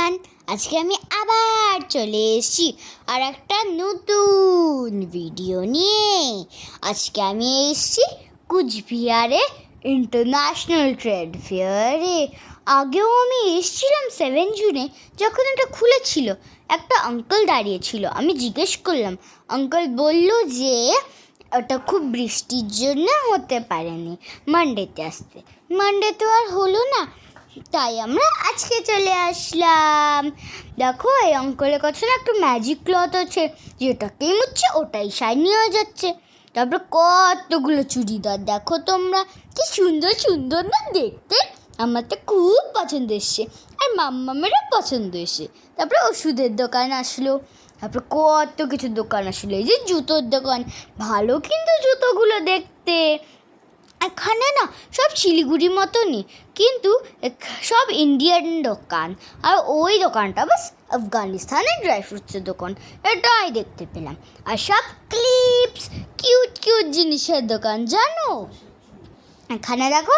Everyone, আজকে আমি আবার চলে এসেছি আর একটা নতুন ভিডিও নিয়ে। আজকে আমি এসেছি কুচবিহারে ইন্টারন্যাশনাল ট্রেড ফেয়ারে। আগেও আমি এসেছিলাম 7 জুনে, যখন এটা খুলেছিল। একটা আঙ্কেল দাঁড়িয়েছিল, আমি জিজ্ঞেস করলাম। আঙ্কেল বলল যে ওটা খুব বৃষ্টির জন্য হতে পারেনি মানডেতে আসতে। মানডে তো আর হলো না, তাই আমরা আজকে চলে আসলাম। দেখো, এই অঙ্কলের কাছে না একটা ম্যাজিক ক্লথ আছে, যেটাকেই মুছছে ওটাই শাইনি হয়ে যাচ্ছে। তারপর কতগুলো চুড়িদার, দেখো তোমরা কি সুন্দর সুন্দর না দেখতে। আমার তো খুব পছন্দ এসছে, আর মাম্মামেরও পছন্দ এসে। তারপরে ওষুধের দোকান আসলো, তারপর কত কিছু দোকান আসলো। এই যে জুতোর দোকান, ভালো কিন্তু জুতোগুলো দেখতে। এখানে না সব শিলিগুড়ির মতনই, কিন্তু সব ইন্ডিয়ান দোকান। আর ওই দোকানটা বাস আফগানিস্তানের ড্রাই ফ্রুটসের দোকান, এটাই দেখতে পেলাম। আর সব ক্লিপস, কিউট কিউট জিনিসের দোকান। জানো, এখানে দেখো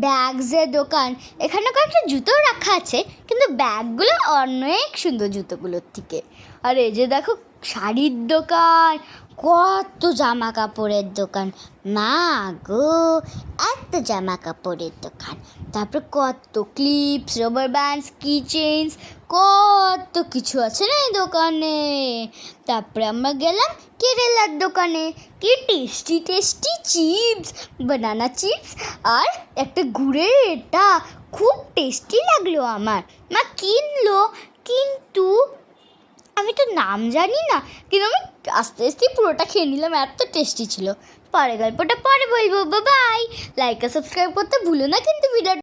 ব্যাগসের দোকান। এখানে কয়েকটা জুতো রাখা আছে, কিন্তু ব্যাগগুলো অনেক সুন্দর জুতোগুলোর থেকে। আর এই যে দেখো শাড়ির দোকান, কত জামা কাপড়ের দোকান। মা গো, এত জামা কাপড়ের দোকান। তারপর কত ক্লিপস, রাবার ব্যান্ডস, কি চেইনস, কত কিছু আছে না এই দোকানে। তারপরে আমরা গেলাম কেরালার দোকানে। কি tasty tasty chips, banana chips, আর একটা গুড়ের এটা খুব টেস্টি লাগলো আমার। মা কিনলো, কিন্তু আমি তো নাম জানি না, কিন্তু আমি আস্তে আস্তে পুরোটা খেয়ে নিলাম, এত টেস্টি ছিল। পরে গল্পটা পরে বলবো। বাই, লাইক আর সাবস্ক্রাইব করতে ভুলো না কিন্তু ভিডিও।